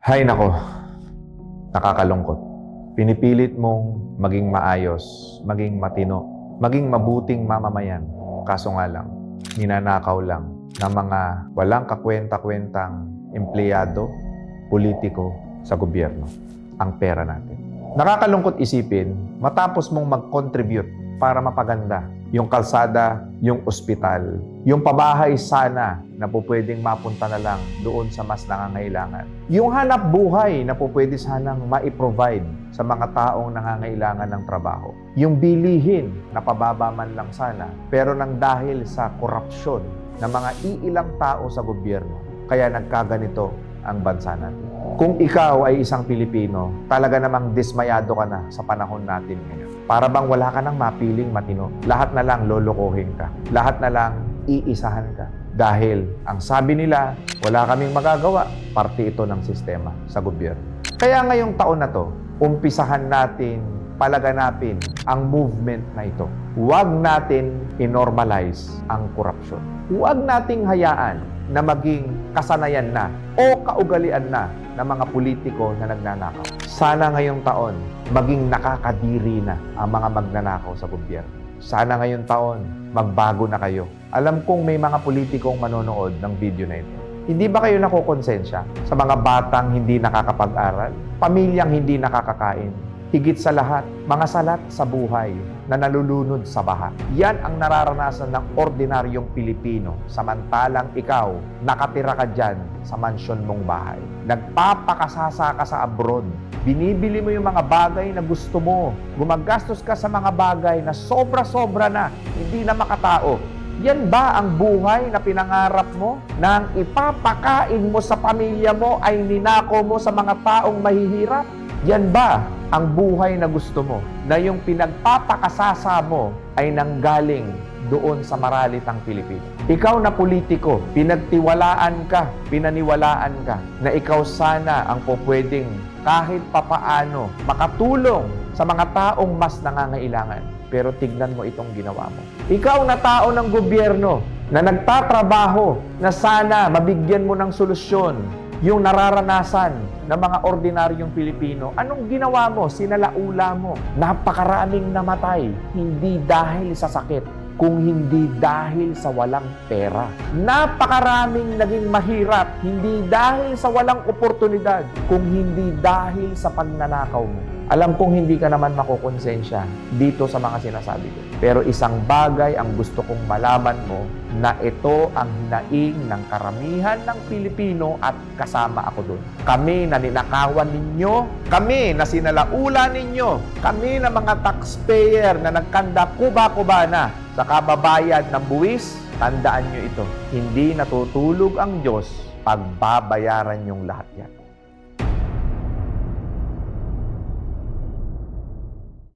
Hay nako, nakakalungkot. Pinipilit mong maging maayos, maging matino, maging mabuting mamamayan. Kaso nga lang, ninanakaw lang ng mga walang kakwenta-kwentang empleyado, politiko sa gobyerno ang pera natin. Nakakalungkot isipin, matapos mong mag-contribute para mapaganda yung kalsada, yung ospital, yung pabahay sana na po pwedeng mapunta na lang doon sa mas nangangailangan. Yung hanap buhay na po pwede sanang ma-provide sa mga taong nangangailangan ng trabaho. Yung bilihin na pababa man lang sana, pero nang dahil sa korupsyon ng mga iilang tao sa gobyerno, kaya nagkaganito ang bansa natin. Kung ikaw ay isang Pilipino, talaga namang dismayado ka na sa panahon natin ngayon. Para bang wala ka nang mapiling matino. Lahat na lang lolokohin ka. Lahat na lang iisahan ka. Dahil ang sabi nila, wala kaming magagawa. Parte ito ng sistema sa gobyerno. Kaya ngayong taon na to, umpisahan natin palaganapin ang movement na ito. Huwag natin inormalize ang korupsyon. Huwag nating hayaan na maging kasanayan na o kaugalian na ng mga politiko na nagnanakaw. Sana ngayong taon, maging nakakadiri na ang mga magnanakaw sa gobyerno. Sana ngayong taon, magbago na kayo. Alam kong may mga politikong manonood ng video na ito. Hindi ba kayo nakukonsensya sa mga batang hindi nakakapag-aral, pamilyang hindi nakakakain, higit sa lahat, mga salat sa buhay na nalulunod sa baha? Yan ang nararanasan ng ordinaryong Pilipino, samantalang ikaw, nakatira ka dyan sa mansyon mong bahay. Nagpapakasasa ka sa abroad. Binibili mo yung mga bagay na gusto mo. Gumagastos ka sa mga bagay na sobra-sobra na, hindi na makatao. Yan ba ang buhay na pinangarap mo? Na ang ipapakain mo sa pamilya mo ay ninako mo sa mga taong mahihirap? Yan ba ang buhay na gusto mo? Na yung pinagpapakasasa mo ay nanggaling doon sa maralitang Pilipino. Ikaw na politiko, pinagtiwalaan ka, pinaniwalaan ka, na ikaw sana ang pupwedeng kahit papaano makatulong sa mga taong mas nangangailangan. Pero tignan mo itong ginawa mo. Ikaw na tao ng gobyerno na nagtatrabaho na sana mabigyan mo ng solusyon yung nararanasan ng mga ordinaryong Pilipino. Anong ginawa mo? Sinalaula mo. Napakaraming namatay, hindi dahil sa sakit, kung hindi dahil sa walang pera. Napakaraming naging mahirap, hindi dahil sa walang oportunidad, kung hindi dahil sa pagnanakaw mo. Alam kong hindi ka naman makukonsensya dito sa mga sinasabi ko. Pero isang bagay ang gusto kong malaman mo, na ito ang hinaing ng karamihan ng Pilipino at kasama ako doon. Kami na ninakawan ninyo, kami na sinalaula ninyo, kami na mga taxpayer na nagkanda kuba-kuba na sa kababayad ng buwis, tandaan nyo ito, hindi natutulog ang Diyos, pagbabayaran yung lahat yan.